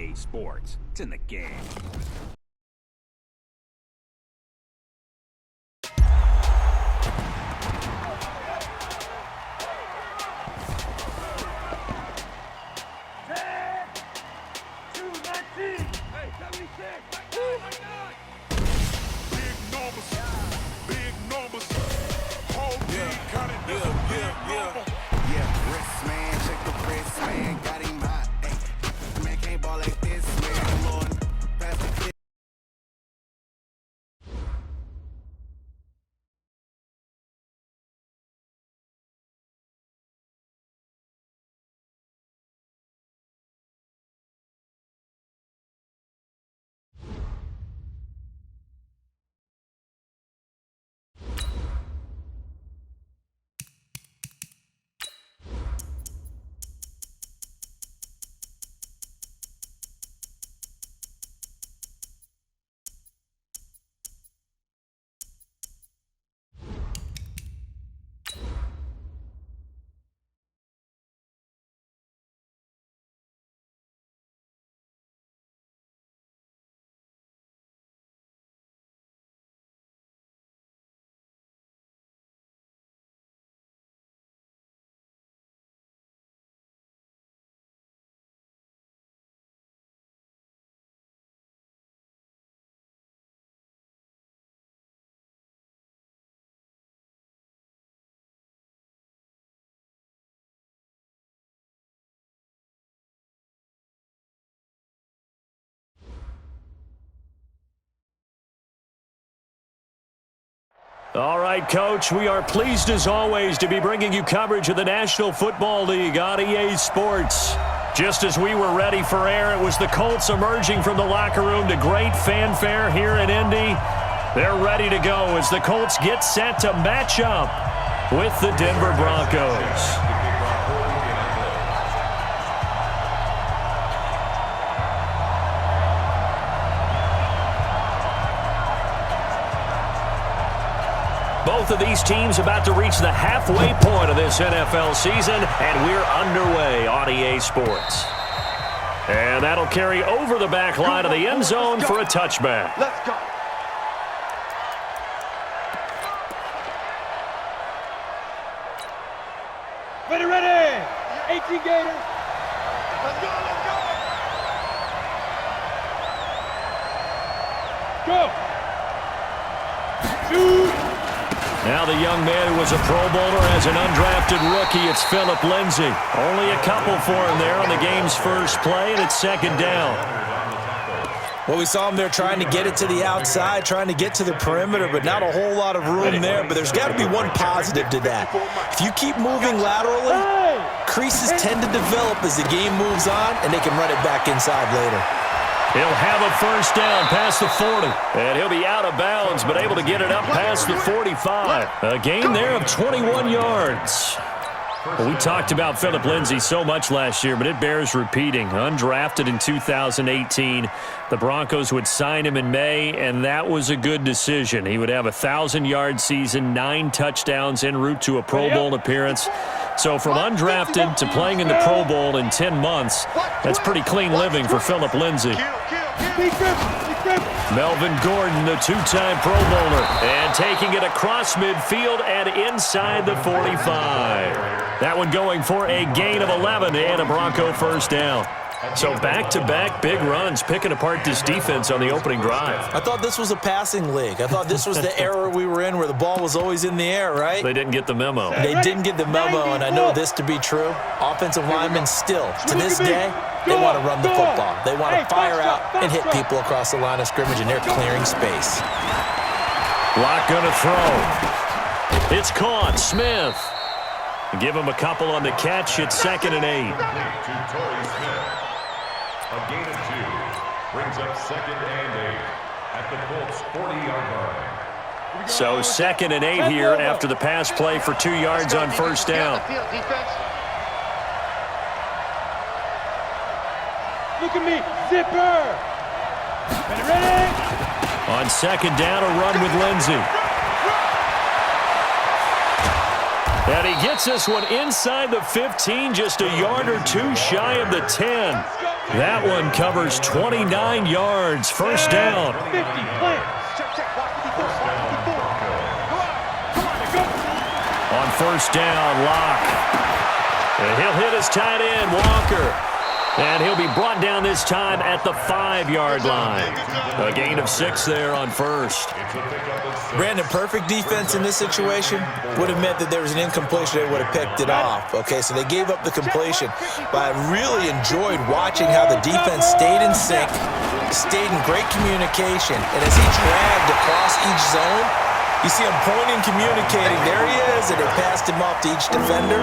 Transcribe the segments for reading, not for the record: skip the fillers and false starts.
EA Sports. It's in the game. All right, Coach, we are pleased as always to be bringing you coverage of the National Football League on EA Sports. Just as we were ready for air, it was the Colts emerging from the locker room to great fanfare here in Indy. They're ready to go as the Colts get set to match up with the Denver Broncos. Both of these teams about to reach the halfway point of this NFL season, and we're underway on EA Sports. And that'll carry over the back line of the end zone for a touchback. Let's go. Ready. 18 Gators. Let's go. Go. Shoot. Now the young man who was a Pro Bowler as an undrafted rookie, it's Phillip Lindsay. Only a couple for him there on the game's first play, and it's second down. Well, we saw him there trying to get it to the outside, trying to get to the perimeter, but not a whole lot of room there. But there's got to be one positive to that. If you keep moving laterally, creases tend to develop as the game moves on, and they can run it back inside later. He'll have a first down past the 40. And he'll be out of bounds, but able to get it up past the 45. A gain there of 21 yards. Well, we talked about Phillip Lindsay so much last year, but it bears repeating. Undrafted in 2018, the Broncos would sign him in May, and that was a good decision. He would have a 1,000-yard season, 9 touchdowns en route to a Pro Bowl appearance. So from undrafted to playing in the Pro Bowl in 10 months, that's pretty clean living for Phillip Lindsay. Melvin Gordon, the 2-time Pro Bowler, and taking it across midfield and inside the 45. That one going for a gain of 11 and a Bronco first down. So back-to-back big runs, picking apart this defense on the opening drive. I thought this was a passing league. I thought this was the era we were in where the ball was always in the air, right? They didn't get the memo. They didn't get the memo, and I know this to be true. Offensive linemen still, to this day, they want to run the football. They want to fire out and hit people across the line of scrimmage, and they're clearing space. Lock going to throw. It's caught. Smith. Give him a couple on the catch. It's 2nd and 8. A gain of 2 brings up 2nd and 8 at the Colts 40-yard line. So 2nd and 8 here after the pass play for 2 yards on first down. Look at me, zipper. Ready? On 2nd down, a run with Lindsay. And he gets this one inside the 15, just a yard or 2 shy of the 10. That one covers 29 yards. First down. 50, plant. On first down, Locke. And he'll hit his tight end, Walker. And he'll be brought down this time at the 5-yard line. A gain of 6 there on first. Brandon, perfect defense in this situation would have meant that there was an incompletion. They would have picked it off. Okay, so they gave up the completion. But I really enjoyed watching how the defense stayed in sync, stayed in great communication. And as he dragged across each zone, you see him pointing, communicating. There he is, and they passed him off to each defender.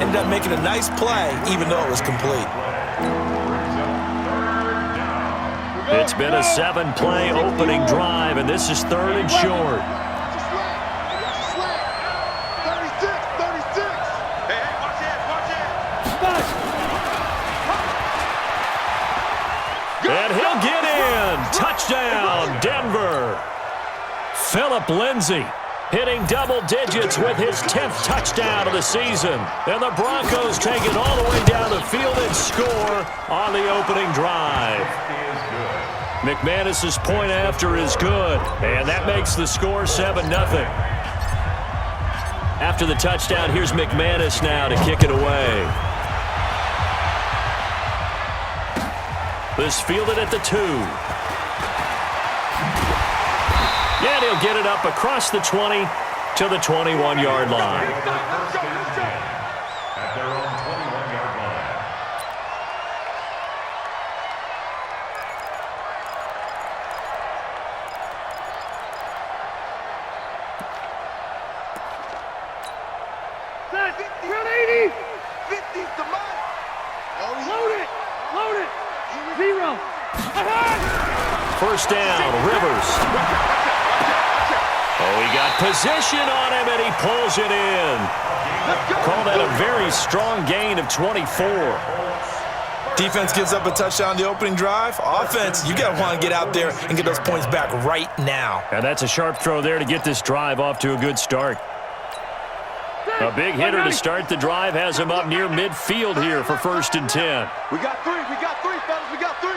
Ended up making a nice play, even though it was complete. It's been a 7-play opening drive, and this is 3rd and short. And he'll get in. Touchdown, Denver. Philip Lindsay hitting double digits with his 10th touchdown of the season. And the Broncos take it all the way down the field and score on the opening drive. McManus's point after is good, and that makes the score 7-0. After the touchdown, here's McManus now to kick it away. This fielded at the 2. And he'll get it up across the 20 to the 21-yard line. At their own 21-yard line. Round 80. 50's the mark. Load it. Load it. 0. First down, Rivers. Oh, he got position on him, and he pulls it in. Call that a very strong gain of 24. Defense gives up a touchdown on the opening drive. Offense, you got to want to get out there and get those points back right now. And that's a sharp throw there to get this drive off to a good start. A big hitter to start the drive has him up near midfield here for 1st and 10. We got 3. We got 3, fellas. We got 3.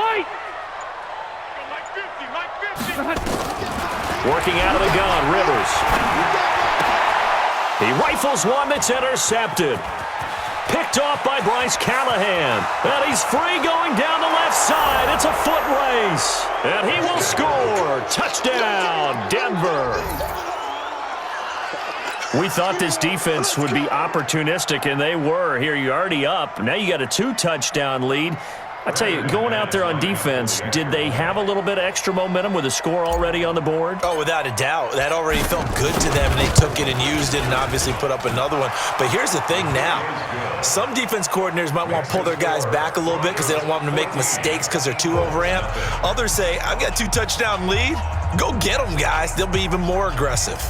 White. Working out of the gun, Rivers. He rifles one that's intercepted. Picked off by Bryce Callahan. And he's free going down the left side. It's a foot race. And he will score. Touchdown, Denver. We thought this defense would be opportunistic, and they were. Here, you're already up. Now you got a 2-touchdown lead. I tell you, going out there on defense, did they have a little bit of extra momentum with a score already on the board? Oh, without a doubt. That already felt good to them, and they took it and used it and obviously put up another one. But here's the thing now. Some defense coordinators might want to pull their guys back a little bit because they don't want them to make mistakes because they're too overamped. Others say, I've got 2-touchdown lead. Go get them, guys. They'll be even more aggressive.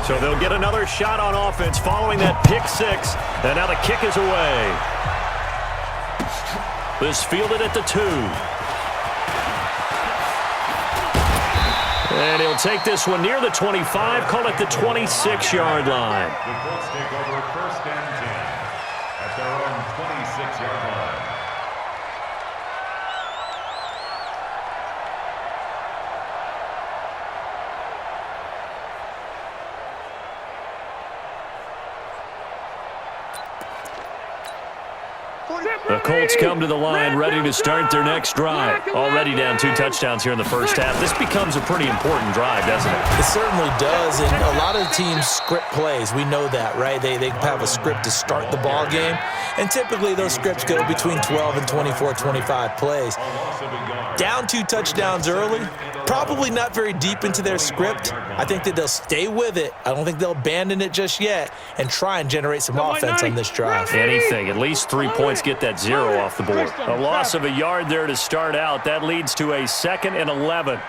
So they'll get another shot on offense following that pick 6. And now the kick is away. This fielded at the 2. And he'll take this one near the 25, call it the 26-yard line. The Colts take over 1st and 10 at their own 26-yard line. The Colts come to the line ready to start their next drive. Already down 2 touchdowns here in the first half. This becomes a pretty important drive, doesn't it? It certainly does, and a lot of teams script plays. We know that, right? They have a script to start the ball game, and typically those scripts go between 12 and 24, 25 plays. Down 2 touchdowns early, probably not very deep into their script. I think that they'll stay with it. I don't think they'll abandon it just yet and try and generate some offense on this drive. Anything, at least 3 points, get that 0 off the board. A loss of a yard there to start out. That leads to a 2nd and 11.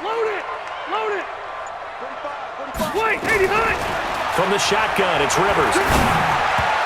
Load it. Load it. Wait, 89. From the shotgun, it's Rivers.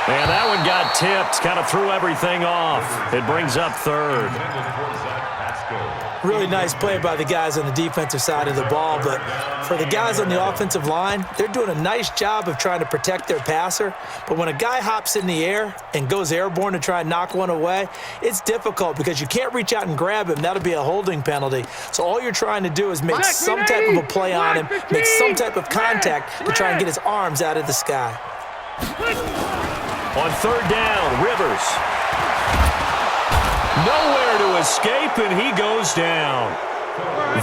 And that one got tipped, kind of threw everything off. It brings up 3rd. Intended for Zach Pascal. Really nice play by the guys on the defensive side of the ball, but for the guys on the offensive line, they're doing a nice job of trying to protect their passer. But when a guy hops in the air and goes airborne to try and knock one away, it's difficult because you can't reach out and grab him. That'll be a holding penalty. So all you're trying to do is make some type of a play on him, make some type of contact to try and get his arms out of the sky. On third down, Rivers. Nowhere to escape, and he goes down.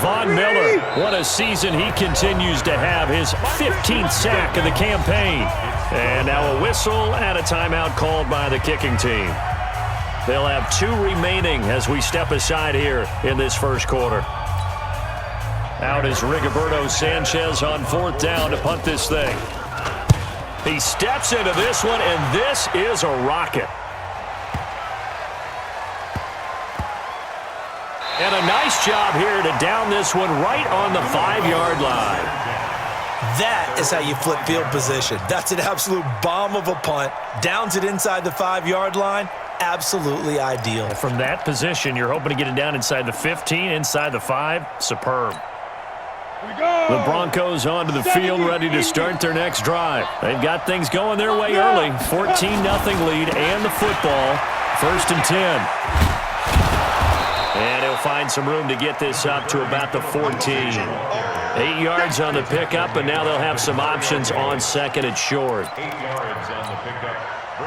Von Miller, what a season he continues to have, his 15th sack of the campaign. And now a whistle and a timeout called by the kicking team. They'll have 2 remaining as we step aside here in this first quarter. Out is Rigoberto Sanchez on fourth down to punt this thing. He steps into this one, and this is a rocket. And a nice job here to down this one right on the 5-yard line. That is how you flip field position. That's an absolute bomb of a punt. Downs it inside the 5-yard line. Absolutely ideal. From that position, you're hoping to get it down inside the 15, inside the 5. Superb. The Broncos onto the field, ready to start their next drive. They've got things going their way early. 14-0 lead and the football. First and 10. And he'll find some room to get this up to about the 14. 8 yards on the pickup, and now they'll have some options on second and short.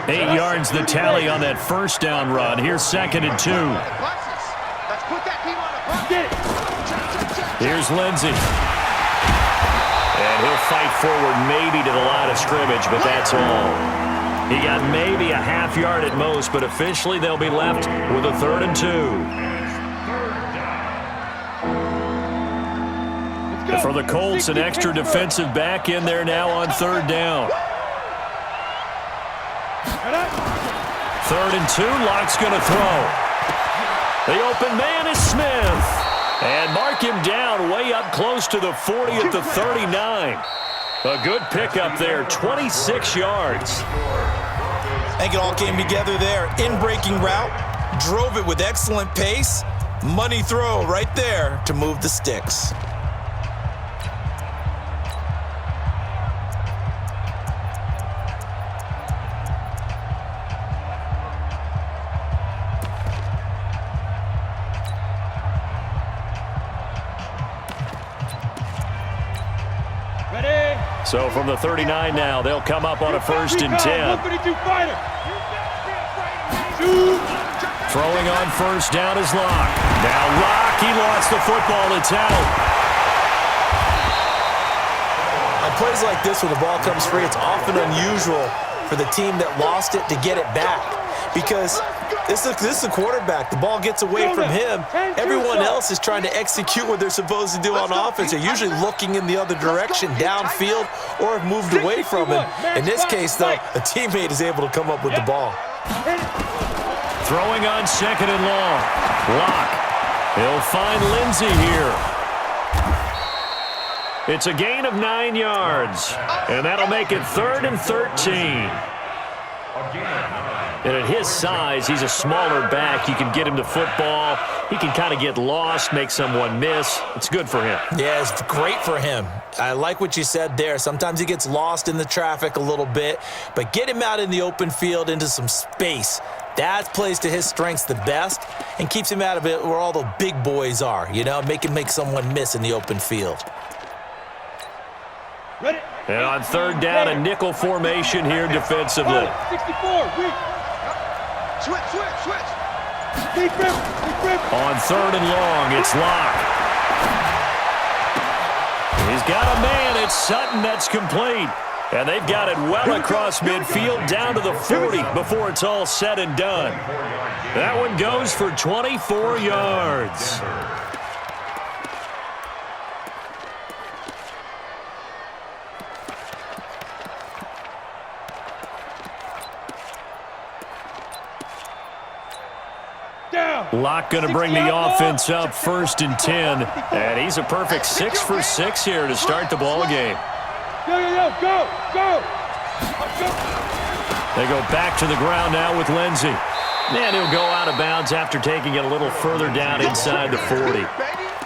8 yards the tally on that first down run. Here's second and 2. Here's Lindsey. And he'll fight forward maybe to the line of scrimmage, but that's all. He got maybe a half yard at most, but officially they'll be left with a 3rd and 2. For the Colts, an extra defensive back in there now on 3rd down. 3rd and 2, Locke's going to throw. The open man is Smith. And mark him down way up close to the 40 at the 39. A good pickup there, 26 yards. I think it all came together there. In-breaking route, drove it with excellent pace. Money throw right there to move the sticks. So from the 39 now, they'll come up on a 1st and 10. Throwing on 1st down is Locke. Now Locke, he lost the football. It's out. On plays like this where the ball comes free, it's often unusual for the team that lost it to get it back. Because this is the quarterback. The ball gets away from him. Everyone else is trying to execute what they're supposed to do on offense. They're usually looking in the other direction, downfield, or have moved away from him. In this case, though, a teammate is able to come up with the ball. Throwing on 2nd and long. Locke. He'll find Lindsey here. It's a gain of 9 yards. And that'll make it 3rd and 13. And at his size, he's a smaller back. You can get him to football. He can kind of get lost, make someone miss. It's good for him. Yeah, it's great for him. I like what you said there. Sometimes he gets lost in the traffic a little bit, but get him out in the open field into some space. That plays to his strengths the best and keeps him out of it where all the big boys are, you know, make someone miss in the open field. Ready. And on 3rd down, a nickel formation here defensively. 64, switch. Deep grip. On 3rd and long, it's Locke. He's got a man. It's Sutton that's complete. And they've got it well across midfield down to the 40 before it's all said and done. That one goes for 24 yards. Locke going to bring the offense up 1st and 10. And he's a perfect 6 for 6 here to start the ball game. Go. They go back to the ground now with Lindsey. And he'll go out of bounds after taking it a little further down inside the 40.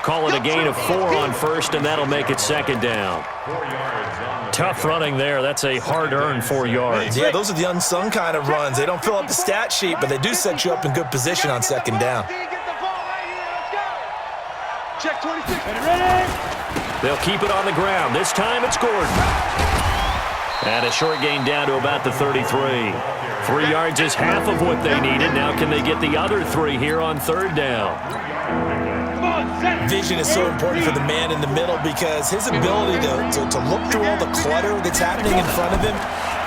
Call it a gain of 4 on first, and that'll make it second down. Tough running there. That's a hard-earned 4 yards. Yeah, those are the unsung kind of runs. They don't fill up the stat sheet, but they do set you up in good position on second down. Check 26. They'll keep it on the ground. This time it's Gordon. And a short gain down to about the 33. 3 yards is half of what they needed. Now can they get the other 3 here on third down? Vision is so important for the man in the middle because his ability to look through all the clutter that's happening in front of him,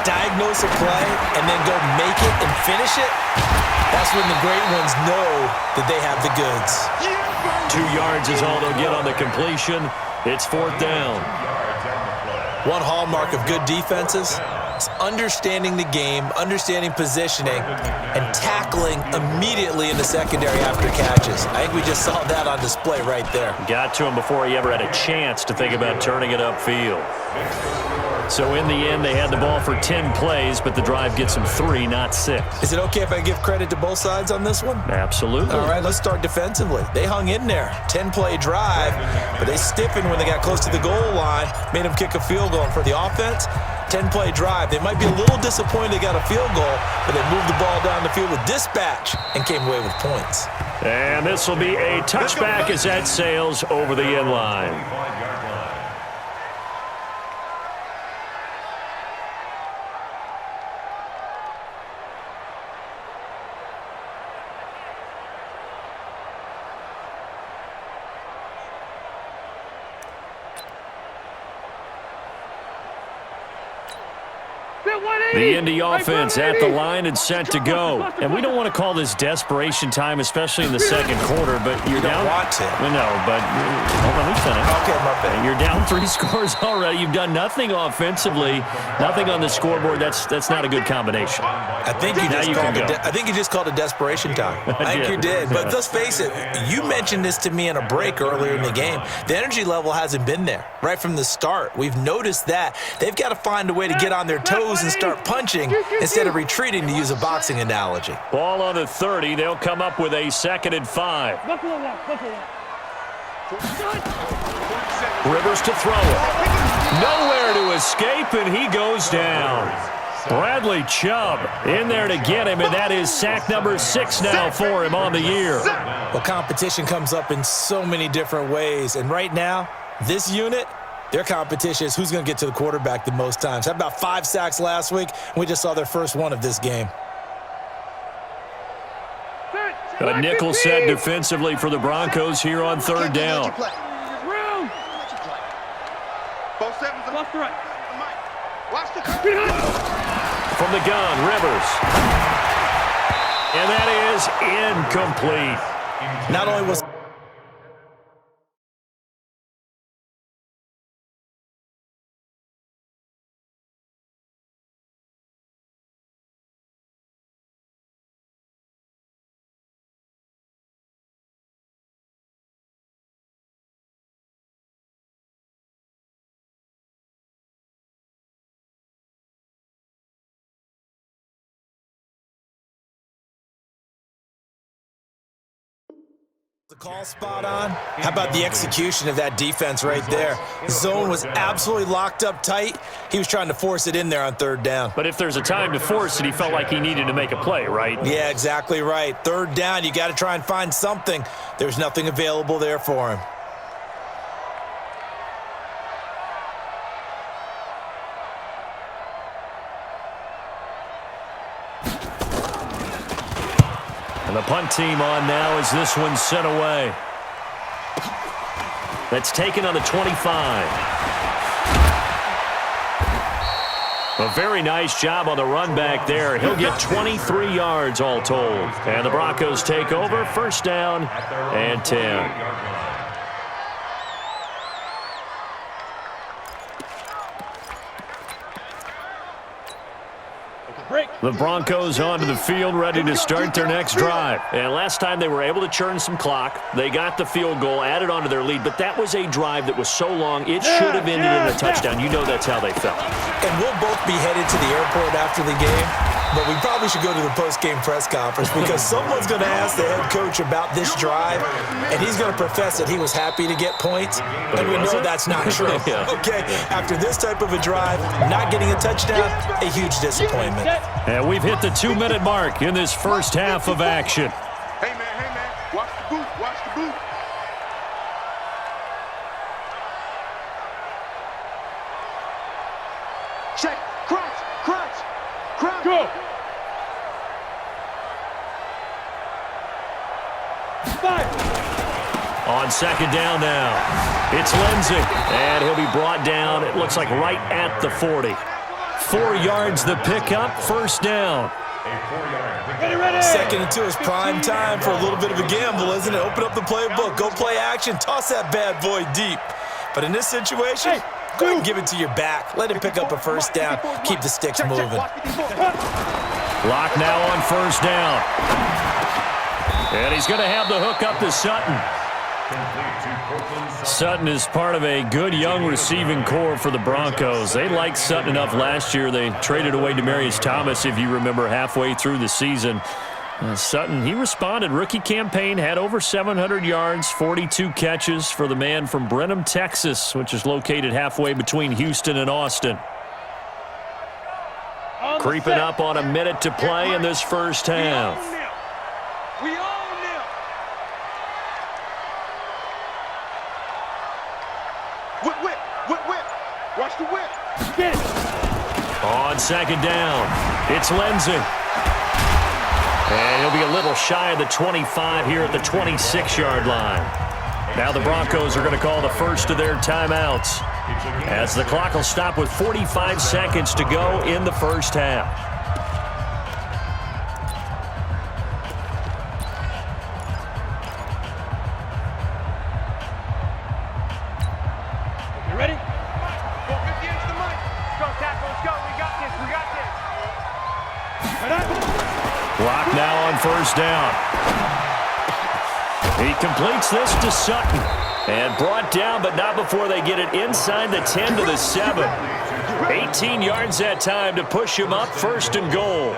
diagnose a play, and then go make it and finish it, that's when the great ones know that they have the goods. 2 yards is all they'll get on the completion. It's fourth down. One hallmark of good defenses is understanding the game, understanding positioning, and tackling immediately in the secondary after catches. I think we just saw that on display right there. Got to him before he ever had a chance to think about turning it upfield. So in the end, they had the ball for 10 plays, but the drive gets them 3, not 6. Is it okay if I give credit to both sides on this one? Absolutely. All right, let's start defensively. They hung in there. 10-play drive, but they stiffened when they got close to the goal line, made them kick a field goal. And for the offense, 10-play drive. They might be a little disappointed they got a field goal, but they moved the ball down the field with dispatch and came away with points. And this will be a touchback as that sails over the end line. The Indy offense at the line and set to go. And we don't want to call this desperation time, especially in the second quarter, but you're down. You don't want to. No, but let me finish. Okay, my bad. You're down 3 scores already. You've done nothing offensively, nothing on the scoreboard. That's not a good combination. I think you just called it desperation time. I think you did. But let's face it, you mentioned this to me in a break earlier in the game. The energy level hasn't been there right from the start. We've noticed that. They've got to find a way to get on their toes and start punching instead of retreating, to use a boxing analogy. Ball on the 30. They'll come up with a 2nd and 5. Rivers to throw it. Nowhere to escape, and he goes down. Bradley Chubb in there to get him, and that is sack number 6 now for him on the year. Well, competition comes up in so many different ways, and right now, this unit, their competition is who's going to get to the quarterback the most times. Had about 5 sacks last week, and we just saw their first one of this game. A nickel set defensively for the Broncos here on third down. From the gun, Rivers. And that is incomplete. Not only was the call spot on? How about the execution of that defense right there? Zone was absolutely locked up tight. He was trying to force it in there on third down. But if there's a time to force it, he felt like he needed to make a play, right? Yeah, exactly right. Third down, you got to try and find something. There's nothing available there for him. And the punt team on now as this one's sent away. That's taken on the 25. A very nice job on the run back there. He'll get 23 yards all told. And the Broncos take over, first down and 10. The Broncos onto the field, ready to start their next drive. And last time they were able to churn some clock. They got the field goal, added onto their lead, but that was a drive that was so long, it should have ended in a touchdown. You know that's how they felt. And we'll both be headed to the airport after the game. but we probably should go to the post-game press conference because someone's going to ask the head coach about this drive, and he's going to profess that he was happy to get points, and we know that's not true. Yeah. Okay, after this type of a drive, not getting a touchdown, a huge disappointment. And we've hit the 2-minute mark in this first half of action. Hey, man, watch the boot, watch the boot. Check, crunch. Go. On second down now, it's Lindsey, and he'll be brought down, it looks like right at the 40. 4 yards the pickup, first down. Second and 2 is prime time for a little bit of a gamble, isn't it? Open up the playbook, go play action, toss that bad boy deep. But in this situation, go ahead and give it to your back. Let him pick up a first down, keep the sticks moving. Lock now on first down. And he's going to have the hook up to Sutton. Sutton is part of a good young receiving core for the Broncos. They liked Sutton enough last year. They traded away Demaryius Thomas, if you remember, halfway through the season. Sutton, he responded. Rookie campaign, had over 700 yards, 42 catches for the man from Brenham, Texas, which is located halfway between Houston and Austin. Creeping up on a minute to play in this first half. We own them. Whip. Watch the whip. Get it. On second down, it's Lindsey. And he'll be a little shy of the 25 here at the 26-yard line. Now the Broncos are going to call the first of their timeouts, as the clock will stop with 45 seconds to go in the first half. You ready? Go 50 into the mic. Go, tackle. Let's go. We got this. Clock now on first down. He completes this to Sutton. And brought down, but not before they get it inside the 10 to the 7. 18 yards that time to push him up, first and goal.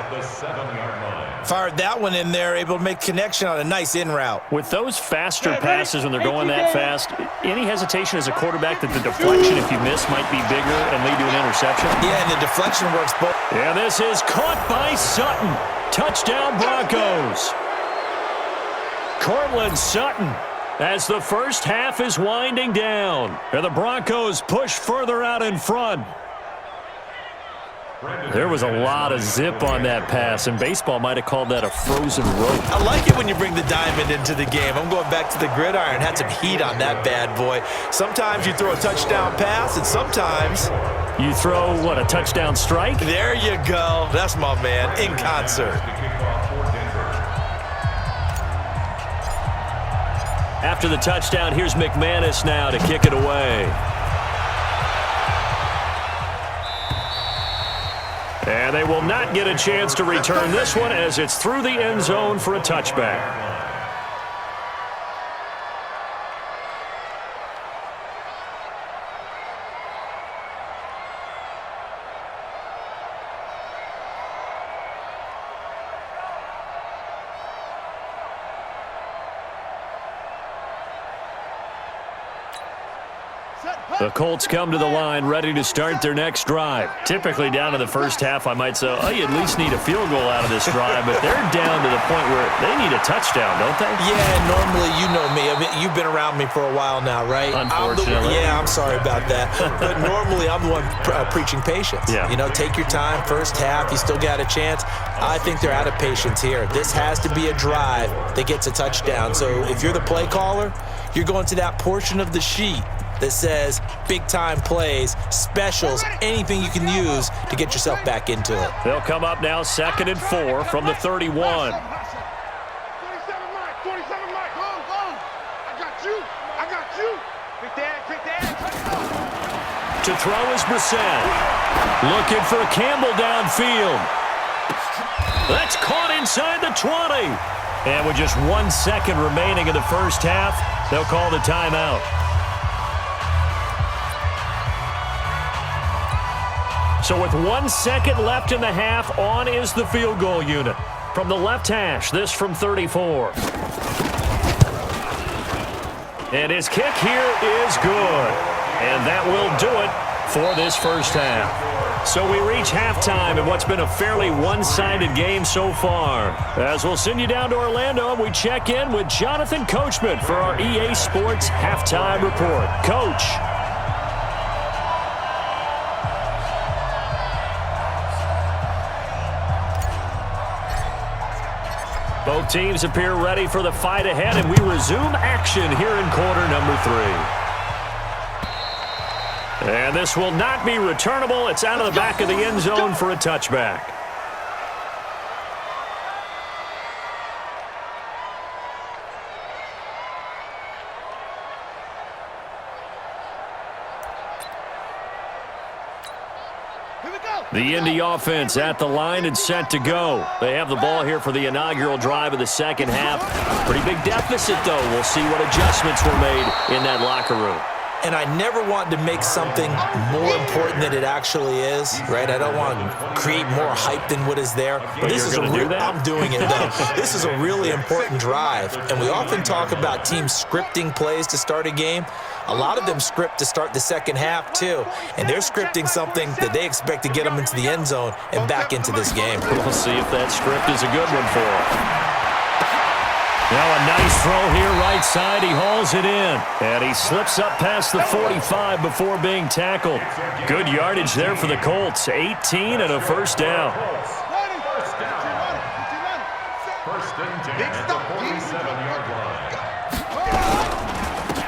Fired that one in there, able to make connection on a nice in route. With those faster passes when they're going that fast, any hesitation as a quarterback that the deflection, if you miss, might be bigger and lead to an interception? Yeah, and the deflection works both. Yeah, this is caught by Sutton. Touchdown, Broncos. Cortland Sutton, as the first half is winding down, and the Broncos push further out in front. There was a lot of zip on that pass, and baseball might have called that a frozen rope. I like it when you bring the diamond into the game. I'm going back to the gridiron. Had some heat on that bad boy. Sometimes you throw a touchdown pass, and sometimes you throw, what, a touchdown strike? There you go. That's my man, in concert. After the touchdown, here's McManus now to kick it away. And they will not get a chance to return this one as it's through the end zone for a touchback. The Colts come to the line ready to start their next drive. Typically down to the first half, I might say, oh, you at least need a field goal out of this drive, but they're down to the point where they need a touchdown, don't they? Yeah, normally, you know me. I mean, you've been around me for a while now, right? Unfortunately. I'm sorry about that. But normally, I'm the one preaching patience. Yeah. You know, take your time, first half, you still got a chance. I think they're out of patience here. This has to be a drive that gets a touchdown. So if you're the play caller, you're going to that portion of the sheet that says big-time plays, specials, anything you can use to get yourself back into it. They'll come up now 2nd and 4 from the 31. 27 Mike. 27 Mike. Go. I got you. Pick that. To throw is Brissett. Looking for Campbell downfield. That's caught inside the 20. And with just 1 second remaining in the first half, they'll call the timeout. So with 1 second left in the half, on is the field goal unit. From the left hash, this from 34. And his kick here is good. And that will do it for this first half. So we reach halftime in what's been a fairly one-sided game so far. As we'll send you down to Orlando, we check in with Jonathan Coachman for our EA Sports Halftime Report. Coach. Both teams appear ready for the fight ahead, and we resume action here in quarter number 3. And this will not be returnable. It's out of the back of the end zone for a touchback. The Indy offense at the line and set to go. They have the ball here for the inaugural drive of the second half. Pretty big deficit, though. We'll see what adjustments were made in that locker room. And I never want to make something more important than it actually is, right? I don't want to create more hype than what is there. But this is a real, I'm doing it, though. This is a really important drive. And we often talk about teams scripting plays to start a game. A lot of them script to start the second half, too. And they're scripting something that they expect to get them into the end zone and back into this game. We'll see if that script is a good one for them. Now a nice throw here right side. He hauls it in. And he slips up past the 45 before being tackled. Good yardage there for the Colts. 18 and a first down. First and 10 at the 47-yard line.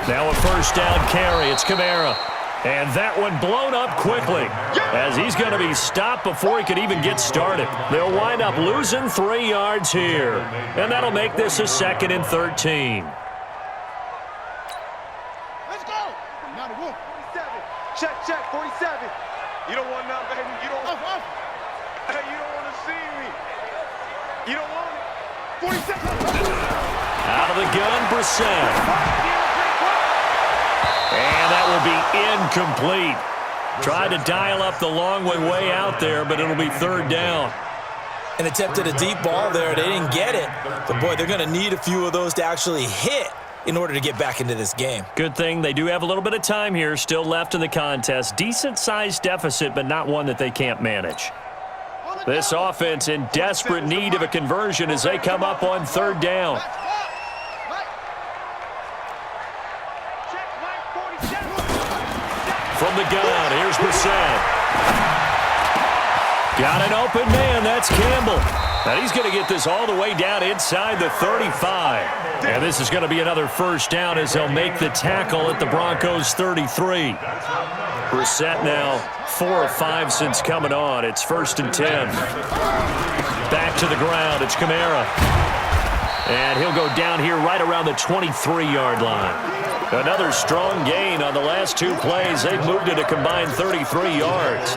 Now a first down carry. It's Kamara. And that one blown up quickly as he's going to be stopped before he could even get started. They'll wind up losing 3 yards here. And that'll make this a 2nd and 13. Let's go. Now the wolf. 47. Check, 47. You don't want none, baby. You don't want Hey, you don't want to see me. You don't want it. 47. Out of the gun, Brissett. And that will be incomplete. Tried to dial up the long way out there, but it'll be 3rd down. And attempted a deep ball there. They didn't get it. But, boy, they're going to need a few of those to actually hit in order to get back into this game. Good thing they do have a little bit of time here still left in the contest. Decent-sized deficit, but not one that they can't manage. This offense in desperate need of a conversion as they come up on 3rd down. From the gun, here's Brissett. Got an open man, that's Campbell. And he's going to get this all the way down inside the 35. And this is going to be another first down as they'll make the tackle at the Broncos' 33. Brissett now 4 of 5 since coming on. It's 1st and 10. Back to the ground, it's Kamara. And he'll go down here right around the 23-yard line. Another strong gain on the last 2 plays. They've moved it a combined 33 yards.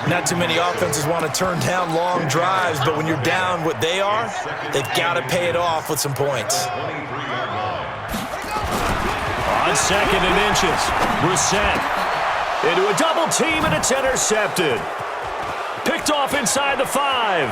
Not too many offenses want to turn down long drives, but when you're down what they are, they've got to pay it off with some points. On 2nd and inches, Brissett into a double team, and it's intercepted. Picked off inside the 5.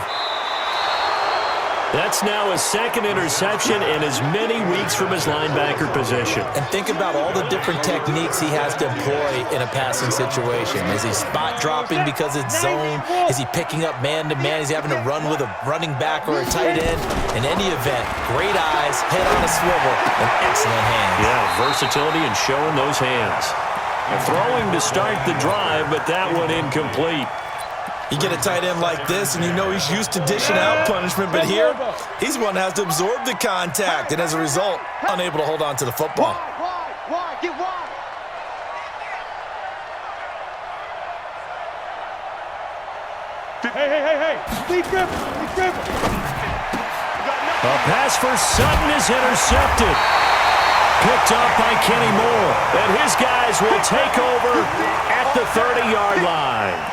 That's now his 2nd interception in as many weeks from his linebacker position. And think about all the different techniques he has to employ in a passing situation. Is he spot dropping because it's zone? Is he picking up man-to-man? Is he having to run with a running back or a tight end? In any event, great eyes, head on a swivel, and excellent hands. Yeah, versatility and showing those hands. Throwing to start the drive, but that one incomplete. You get a tight end like this, and you know he's used to dishing out punishment, but here, he's the one that has to absorb the contact, and as a result, unable to hold on to the football. Wide, get wide. Hey. Be dribbling. A pass for Sutton is intercepted. Picked off by Kenny Moore, and his guys will take over at the 30-yard line.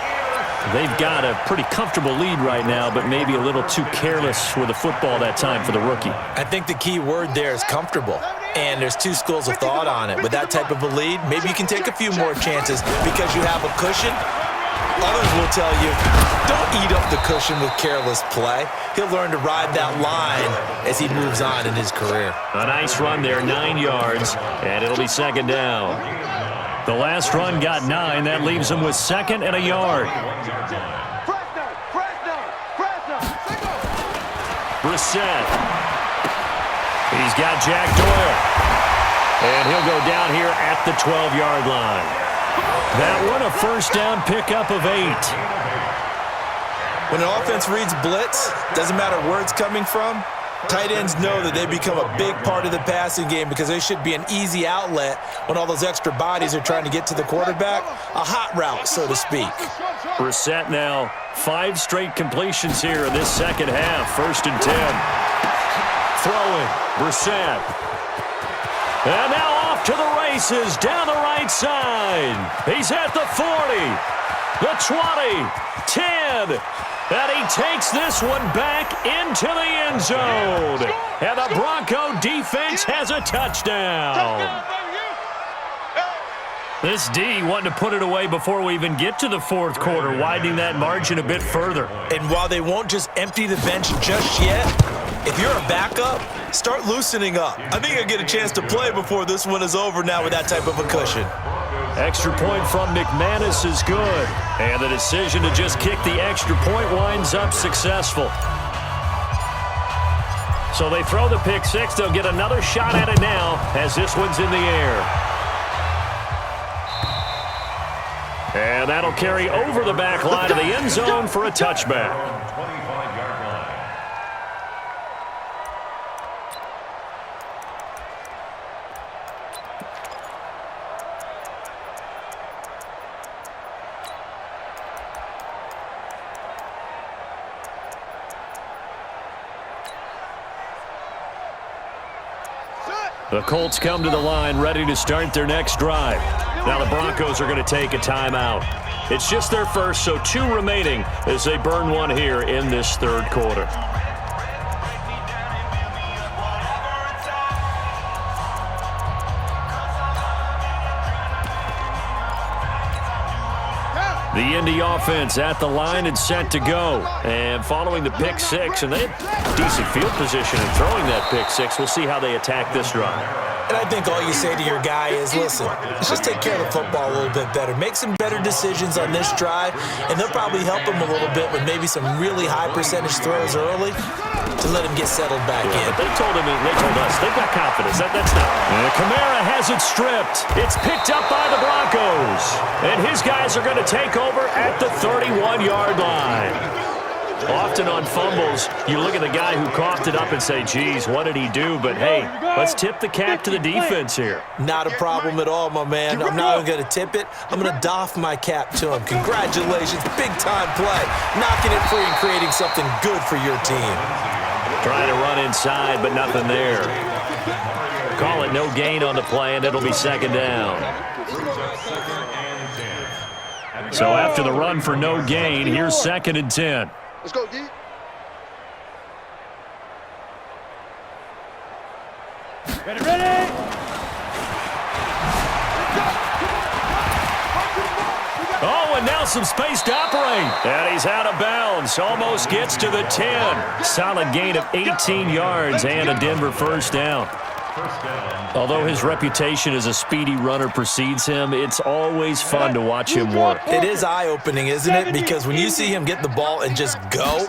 They've got a pretty comfortable lead right now, but maybe a little too careless with the football that time for the rookie. I think the key word there is comfortable, and there's 2 schools of thought on it. With that type of a lead, maybe you can take a few more chances because you have a cushion, Others will tell you, don't eat up the cushion with careless play. He'll learn to ride that line as he moves on in his career. A nice run there, 9 yards, and it'll be second down. The last run got 9. That leaves him with second and a yard. Brissett. He's got Jack Doyle. And he'll go down here at the 12-yard line. That one a first down pickup of 8. When an offense reads blitz, doesn't matter where it's coming from, tight ends know that they become a big part of the passing game because they should be an easy outlet when all those extra bodies are trying to get to the quarterback. A hot route, so to speak. Brissett now 5 straight completions here in this second half. 1st and 10. Throwing, Brissett. And now off to the races down the right side. He's at the 40, the 20, 10. And he takes this one back into the end zone. And the Bronco defense has a touchdown. This D wanting to put it away before we even get to the 4th quarter, widening that margin a bit further. And while they won't just empty the bench just yet, if you're a backup, start loosening up. I think you'll get a chance to play before this one is over now with that type of a cushion. Extra point from McManus is good. And the decision to just kick the extra point winds up successful. So they throw the pick 6. They'll get another shot at it now as this one's in the air. And that'll carry over the back line of the end zone for a touchback. 25-yard line. The Colts come to the line ready to start their next drive. Now the Broncos are going to take a timeout. It's just their first, so 2 remaining as they burn one here in this 3rd quarter. The Indy offense at the line and set to go. And following the pick 6, and they had decent field position in throwing that pick 6. We'll see how they attack this drive. And I think all you say to your guy is, listen, let's just take care of the football a little bit better. Make some better decisions on this drive, and they'll probably help him a little bit with maybe some really high percentage throws early to let him get settled back in. But they told us, they've got confidence. That's not. And Kamara has it stripped. It's picked up by the Broncos. And his guys are going to take over at the 31-yard line. Often on fumbles, you look at the guy who coughed it up and say, geez, what did he do? But, hey, let's tip the cap to the defense here. Not a problem at all, my man. I'm not even going to tip it. I'm going to doff my cap to him. Congratulations. Big-time play. Knocking it free and creating something good for your team. Trying to run inside, but nothing there. Call it no gain on the play, and it'll be second down. So after the run for no gain, here's 2nd and 10. Let's go, D. Ready. Oh, and now some space to operate. And he's out of bounds. Almost gets to the 10. Solid gain of 18 yards and a Denver first down. Although his reputation as a speedy runner precedes him, it's always fun to watch him work. It is eye-opening, isn't it? Because when you see him get the ball and just go,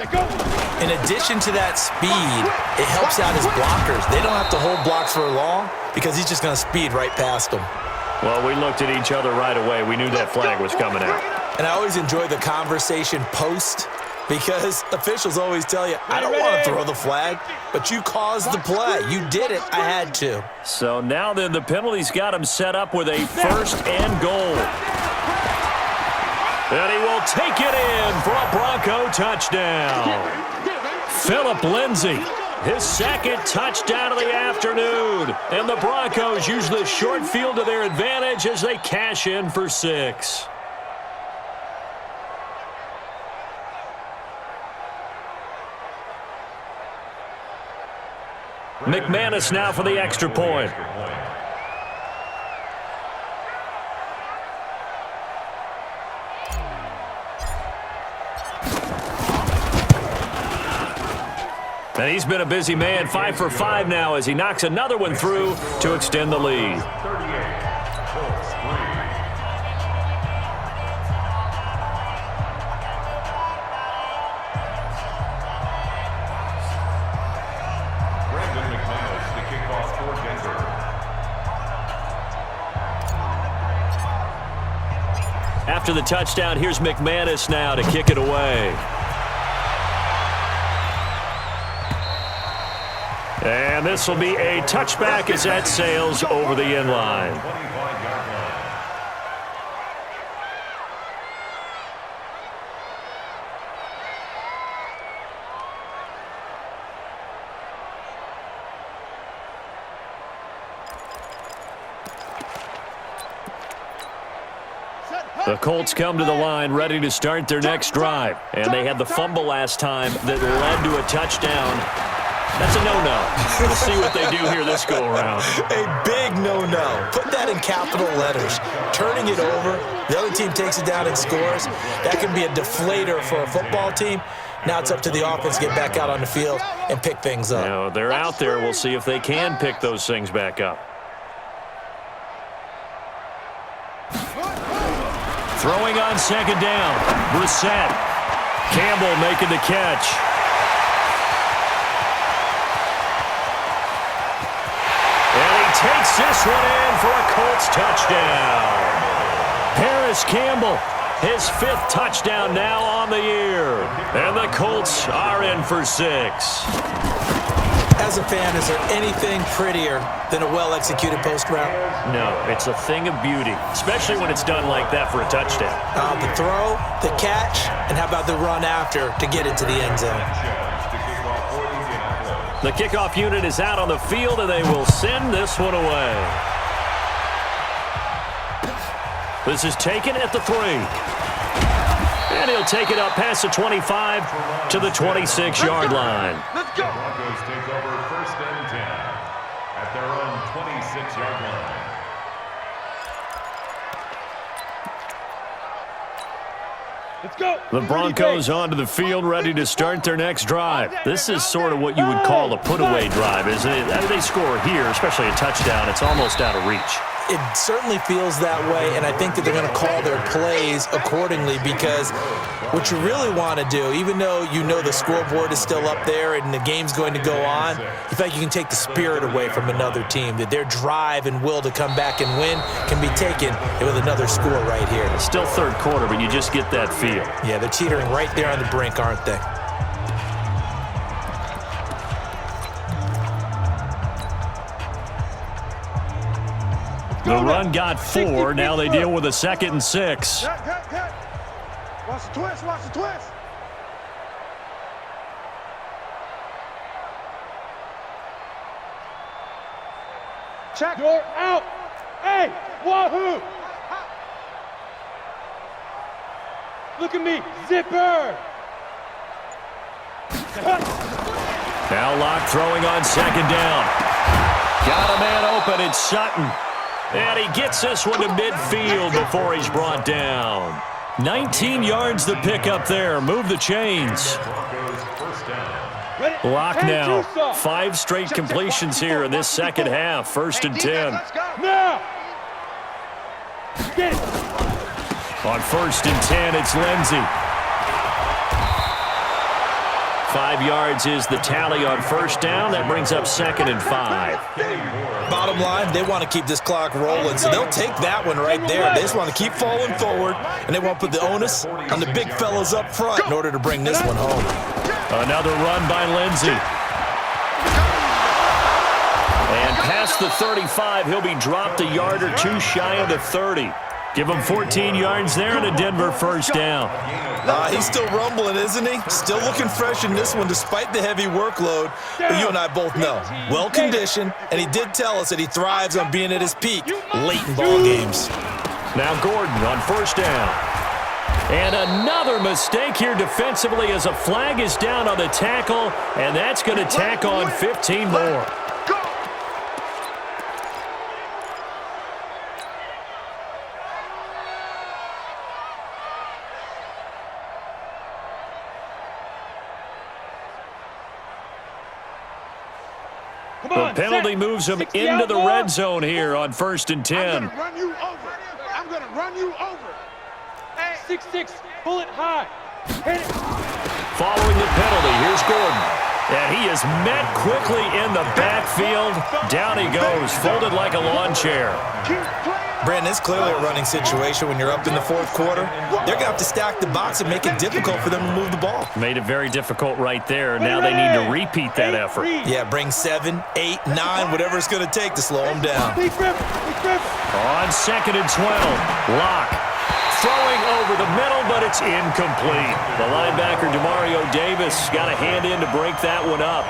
in addition to that speed, it helps out his blockers. They don't have to hold blocks for long because he's just going to speed right past them. Well, we looked at each other right away. We knew that flag was coming out. And I always enjoy the conversation post because officials always tell you, I don't want to throw the flag, but you caused the play. You did it. I had to. So now then the penalty's got him set up with a 1st and goal. And he will take it in for a Bronco touchdown. Phillip Lindsay, his 2nd touchdown of the afternoon. And the Broncos use the short field to their advantage as they cash in for 6. McManus now for the extra point. And he's been a busy man, 5 for 5 now as he knocks another one through to extend the lead. 38, Colts 3. After the touchdown, here's McManus now to kick it away. And this will be a touchback as that sails over the end line. The Colts come to the line ready to start their next drive. And they had the fumble last time that led to a touchdown. That's a no-no. We'll see what they do here this go-around. A big no-no. Put that in capital letters. Turning it over, the other team takes it down and scores. That can be a deflator for a football team. Now it's up to the offense to get back out on the field and pick things up. Now, they're out there. We'll see if they can pick those things back up. Throwing on second down. Brissett. Campbell making the catch. And he takes this one in for a Colts touchdown. Paris Campbell, his 5th touchdown now on the year. And the Colts are in for 6. As a fan, is there anything prettier than a well-executed post route? No, it's a thing of beauty, especially when it's done like that for a touchdown. The throw, the catch, and how about the run after to get into the end zone? The kickoff unit is out on the field, and they will send this one away. This is taken at the 3. And he'll take it up past the 25 to the 26-yard line. Let's go. Broncos take over 1st and 10 at their own 26-yard line. Let's go. The Broncos onto the field ready to start their next drive. This is sort of what you would call a put-away drive, isn't it? I mean, they score here, especially a touchdown. It's almost out of reach. It certainly feels that way, and I think that they're going to call their plays accordingly because what you really want to do, even though you know the scoreboard is still up there and the game's going to go on, you feel like you can take the spirit away from another team, that their drive and will to come back and win can be taken with another score right here. It's still 3rd quarter, but you just get that feel. Yeah, they're teetering right there on the brink, aren't they? The run got 4. Now they deal with a 2nd and 6. Watch the twist. Watch the twist. Check. You're out. Hey, wahoo. Look at me. Zipper. Now Locke throwing on 2nd down. Got a man open. It's Sutton. And he gets this one to midfield before he's brought down. 19 yards to pick up there. Move the chains. Locke now. 5 straight completions here in this second half. 1st and 10. Now. Get it. On 1st and 10, it's Lindsey. 5 yards is the tally on 1st down. That brings up 2nd and 5. Bottom line, they want to keep this clock rolling, so they'll take that one right there. They just want to keep falling forward, and they want to put the onus on the big fellas up front in order to bring this one home. Another run by Lindsey. And past the 35, he'll be dropped a yard or 2 shy of the 30. Give him 14 yards there and a Denver 1st down. He's still rumbling, isn't he? Still looking fresh in this one despite the heavy workload. But you and I both know, well-conditioned, and he did tell us that he thrives on being at his peak late in ball games. Now Gordon on 1st down. And another mistake here defensively as a flag is down on the tackle, and that's going to tack on 15 more. The penalty moves him into the red zone here on 1st and 10. I'm gonna run you over. I'm gonna run you over. 6-6, pull it high. Hit it. Following the penalty, here's Gordon. And he is met quickly in the backfield. Down he goes, folded like a lawn chair. Brandon, it's clearly a running situation when you're up in the 4th quarter. They're going to have to stack the box and make it difficult for them to move the ball. Made it very difficult right there. Now they need to repeat that effort. Yeah, bring 7, 8, 9, whatever it's going to take to slow them down. On 2nd and 12, Locke. Throwing over the middle, but it's incomplete. The linebacker, Demario Davis, got a hand in to break that one up.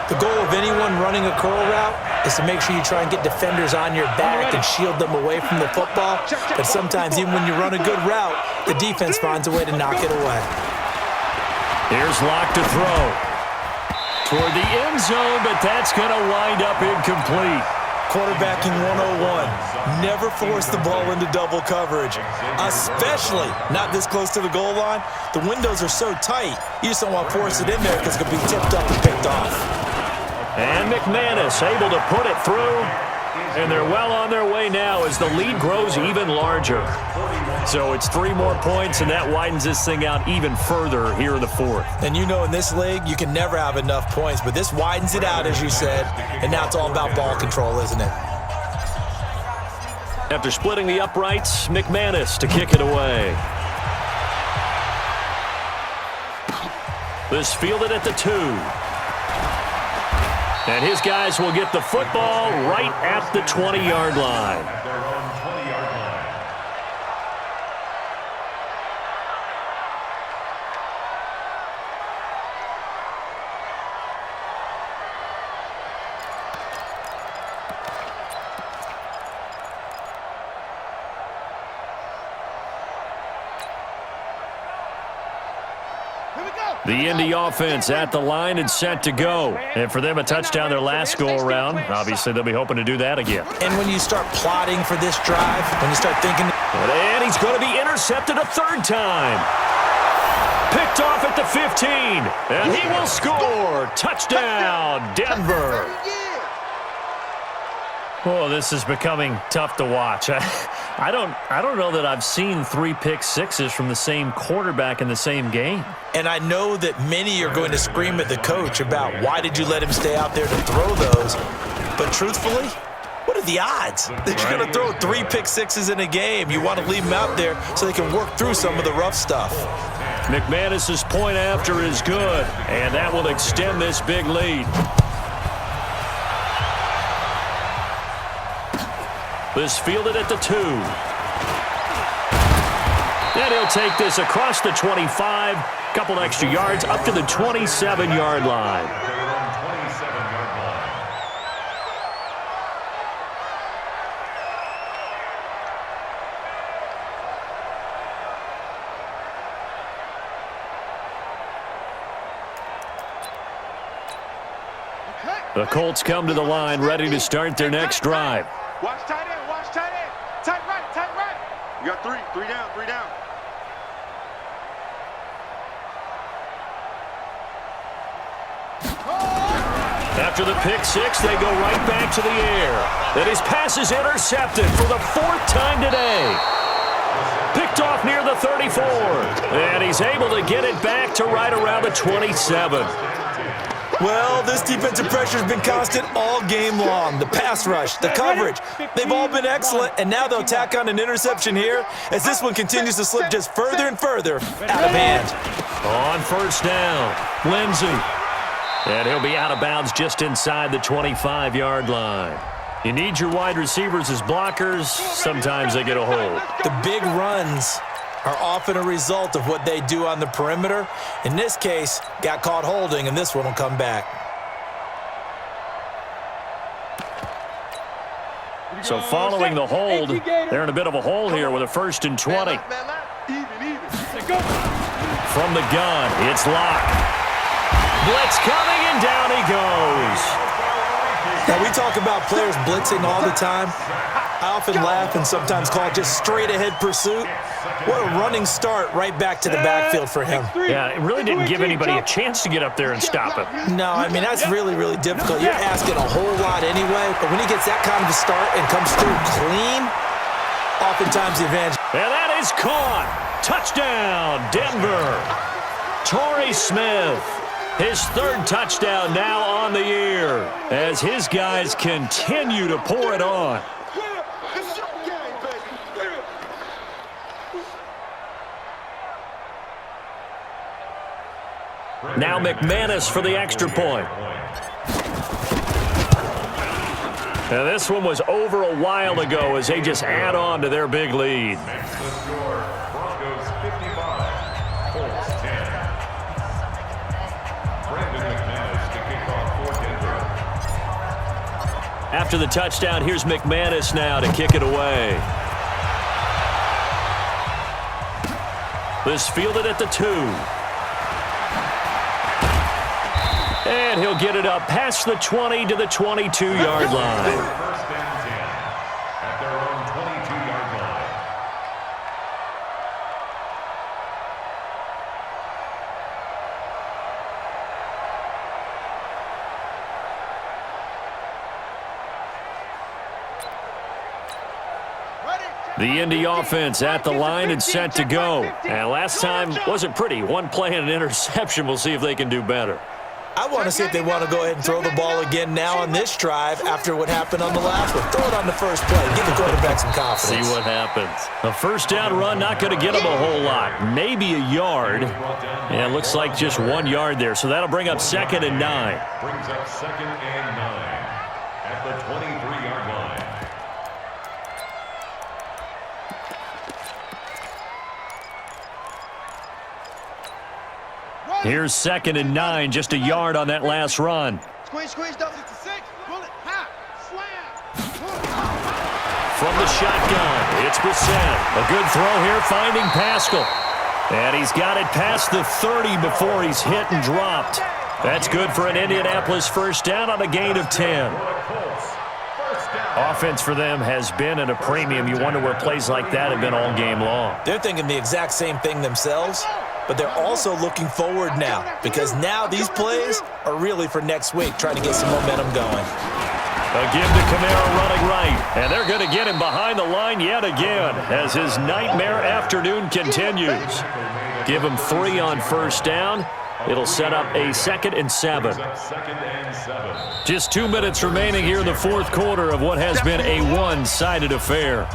The goal of anyone running a curl route is to make sure you try and get defenders on your back and shield them away from the football. But sometimes, even when you run a good route, the defense finds a way to knock it away. Here's Locke to throw. Toward the end zone, but that's going to wind up incomplete. Quarterbacking 101. Never force the ball into double coverage, especially not this close to the goal line. The windows are so tight, you just don't want to force it in there because it could be tipped up and picked off. And McManus able to put it through, and they're well on their way now as the lead grows even larger. So it's 3 more points, and that widens this thing out even further here in the 4th. And you know in this league, you can never have enough points, but this widens it out, as you said, and now it's all about ball control, isn't it? After splitting the uprights, McManus to kick it away. This fielded at the 2. And his guys will get the football right at the 20-yard line. The Indy offense at the line and set to go. And for them, a touchdown their last go-around. Obviously, they'll be hoping to do that again. And when you start plotting for this drive, when you start thinking... And he's going to be intercepted a 3rd time. Picked off at the 15. And he will score. Touchdown, Denver. Oh, this is becoming tough to watch. I don't know that I've seen 3 pick-sixes from the same quarterback in the same game. And I know that many are going to scream at the coach about why did you let him stay out there to throw those. But truthfully, what are the odds that you're going to throw 3 pick-sixes in a game? You want to leave them out there so they can work through some of the rough stuff. McManus's point after is good, and that will extend this big lead. This fielded at the 2. And he'll take this across the 25. Couple extra yards up to the 27-yard line. The Colts come to the line ready to start their next drive. Watch tight end, watch tight end. Tight right, tight right. You got 3 down, 3 down. After the pick-6, they go right back to the air. And his pass is intercepted for the 4th time today. Picked off near the 34. And he's able to get it back to right around the 27. Well, this defensive pressure has been constant all game long. The pass rush, the coverage, they've all been excellent, and now they'll tack on an interception here as this one continues to slip just further and further out of hand. On 1st down, Lindsey. And he'll be out of bounds just inside the 25-yard line. You need your wide receivers as blockers. Sometimes they get a hold. The big runs are often a result of what they do on the perimeter. In this case, got caught holding, and this one will come back. So following the hold, they're in a bit of a hole here with a 1st and 20. From the gun, it's Locke. Blitz coming, and down he goes. Now, we talk about players blitzing all the time. I often laugh and sometimes call it just straight-ahead pursuit. What a running start right back to the backfield for him. Yeah, it really didn't give anybody a chance to get up there and stop him. No, I mean, that's really, really difficult. You're asking a whole lot anyway, but when he gets that kind of a start and comes through clean, oftentimes the advantage. And that is caught. Touchdown, Denver. Torrey Smith, his third touchdown now on the year as his guys continue to pour it on. Now McManus for the extra point. Now this one was over a while ago as they just add on to their big lead. Broncos 55, Colts 10. Brandon McManus to kick off for Denver. After the touchdown, here's McManus now to kick it away. This fielded at the 2. And he'll get it up past the 20 to the 22-yard line. First and 10 at their own 22-yard line. The Indy offense at the line and set to go. And last time wasn't pretty. One play and an interception. We'll see if they can do better. I want to see if they want to go ahead and throw the ball again now on this drive after what happened on the last one. Throw it on the first play. Give the quarterback some confidence. See what happens. A first down run, not going to get them a whole lot. Maybe a yard. And it looks like just 1 yard there. So that'll bring up 2nd and 9. Brings up 2nd and 9 at the 23-yard line. Here's 2nd and 9, just a yard on that last run. Squeeze, double. 6, pull it, high, slam. From the shotgun, it's Brissett. A good throw here, finding Pascal. And he's got it past the 30 before he's hit and dropped. That's good for an Indianapolis first down on a gain of 10. Offense for them has been at a premium. You wonder where plays like that have been all game long. They're thinking the exact same thing themselves, but they're also looking forward now because now these plays are really for next week, trying to get some momentum going. A give to Kamara running right, and they're going to get him behind the line yet again as his nightmare afternoon continues. Give him 3 on first down. It'll set up a 2nd and 7. Just 2 minutes remaining here in the fourth quarter of what has been a one-sided affair.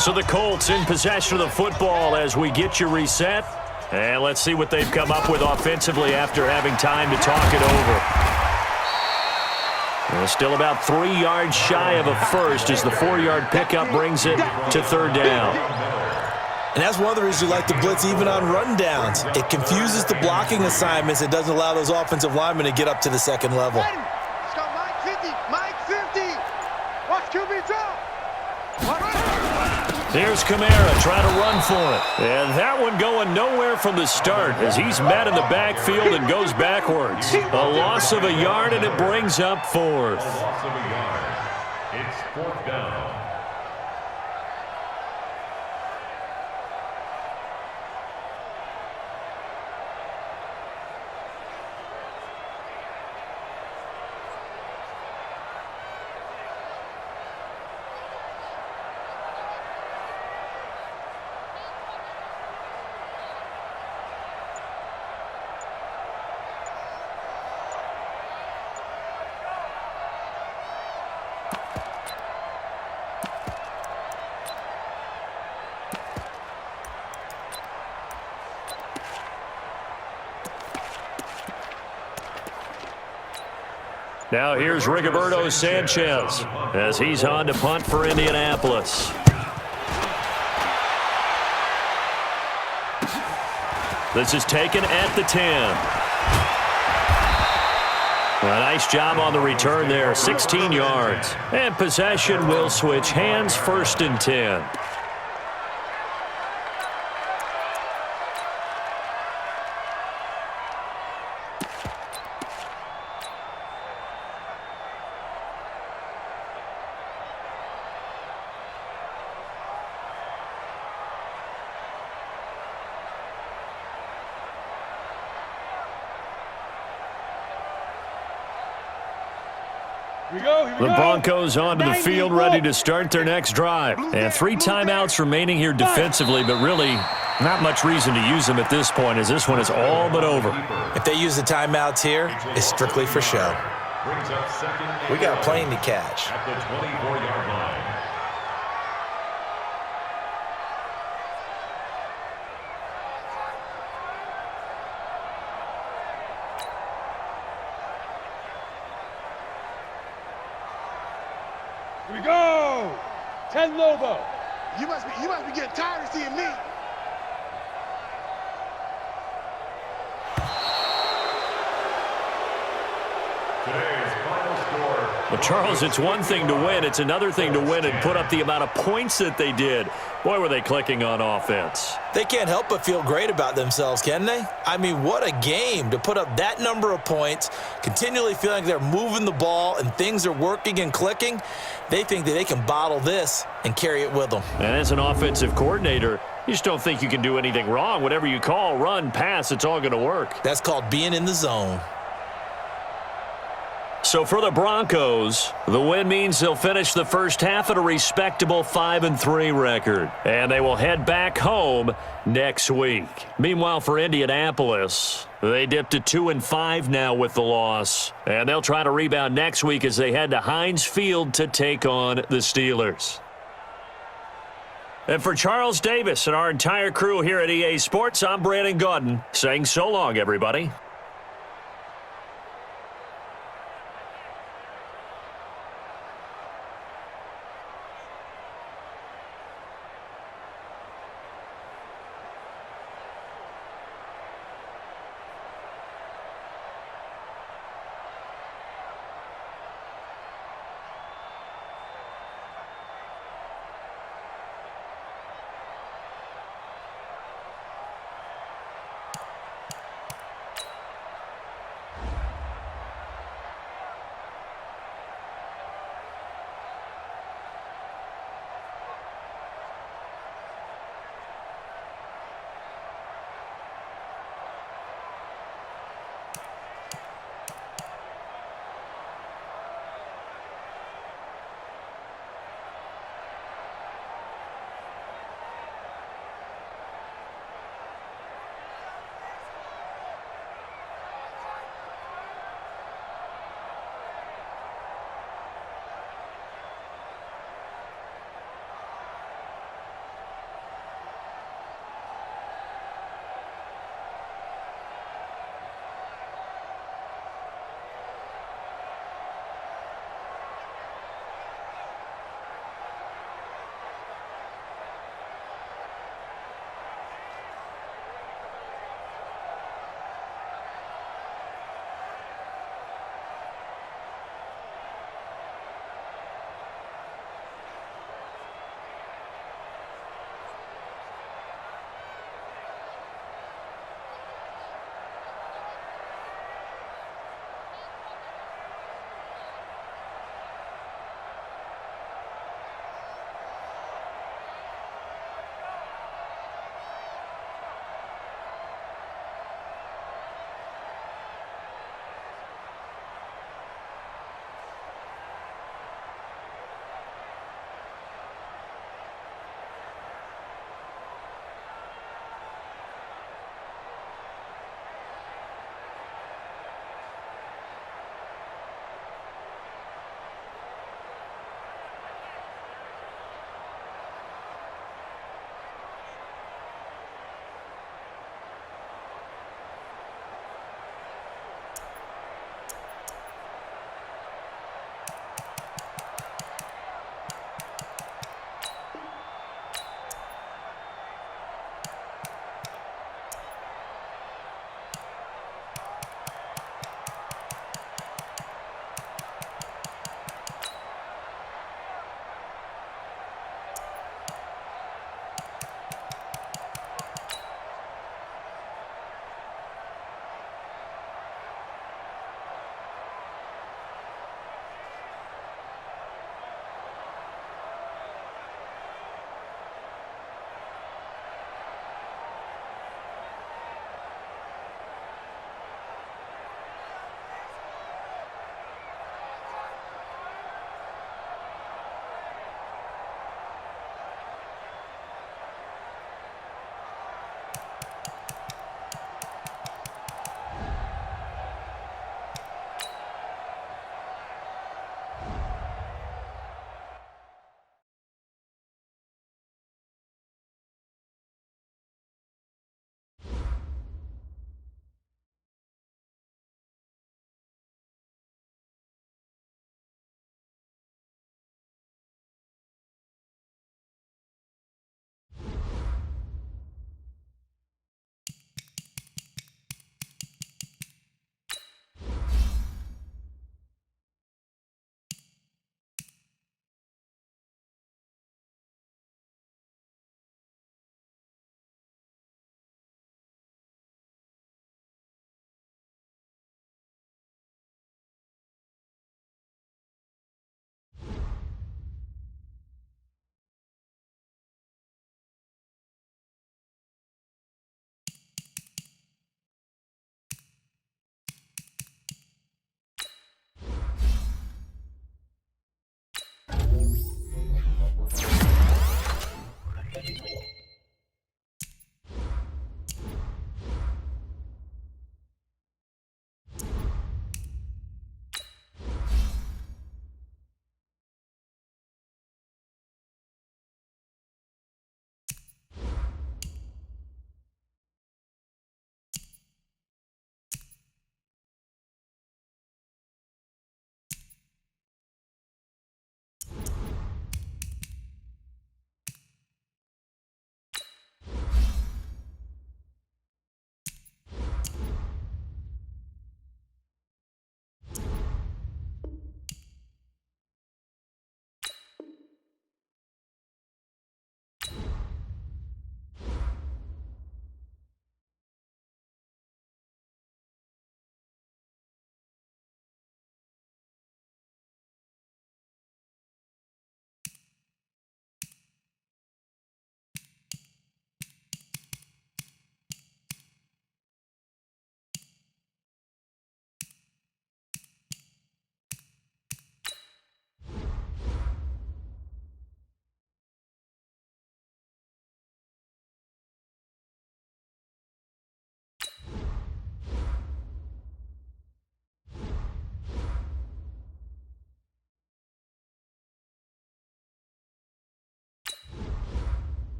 So the Colts in possession of the football as we get you reset. And let's see what they've come up with offensively after having time to talk it over. Well, still about 3 yards shy of a first as the 4-yard pickup brings it to 3rd down. And that's one of the reasons you like to blitz even on rundowns. It confuses the blocking assignments. It doesn't allow those offensive linemen to get up to the second level. Let's go, Mike 50, Mike 50. Watch QB drop. There's Kamara trying to run for it. And that one going nowhere from the start as he's met in the backfield and goes backwards. A loss of a yard, and it brings up 4th. Loss of a yard. It's 4th down. Now here's Rigoberto Sanchez as he's on to punt for Indianapolis. This is taken at the 10. A nice job on the return there, 16 yards. And possession will switch hands, 1st and 10. The Broncos onto the field, ready to start their next drive. And 3 timeouts remaining here defensively, but really not much reason to use them at this point, as this one is all but over. If they use the timeouts here, it's strictly for show. We got a plane to catch. At the 24-yard line. Here we go. 10 Lobo. You must be getting tired of seeing me. Today's final score. Well, Charles, it's one thing to win. It's another thing to win and put up the amount of points that they did. Boy, were they clicking on offense. They can't help but feel great about themselves, can they? I mean, what a game to put up that number of points, continually feeling like they're moving the ball and things are working and clicking. They think that they can bottle this and carry it with them. And as an offensive coordinator, you just don't think you can do anything wrong. Whatever you call, run, pass, it's all going to work. That's called being in the zone. So for the Broncos, the win means they'll finish the first half at a respectable 5-3 record. And they will head back home next week. Meanwhile, for Indianapolis, they dipped to 2-5 now with the loss. And they'll try to rebound next week as they head to Heinz Field to take on the Steelers. And for Charles Davis and our entire crew here at EA Sports, I'm Brandon Gaudin saying so long, everybody.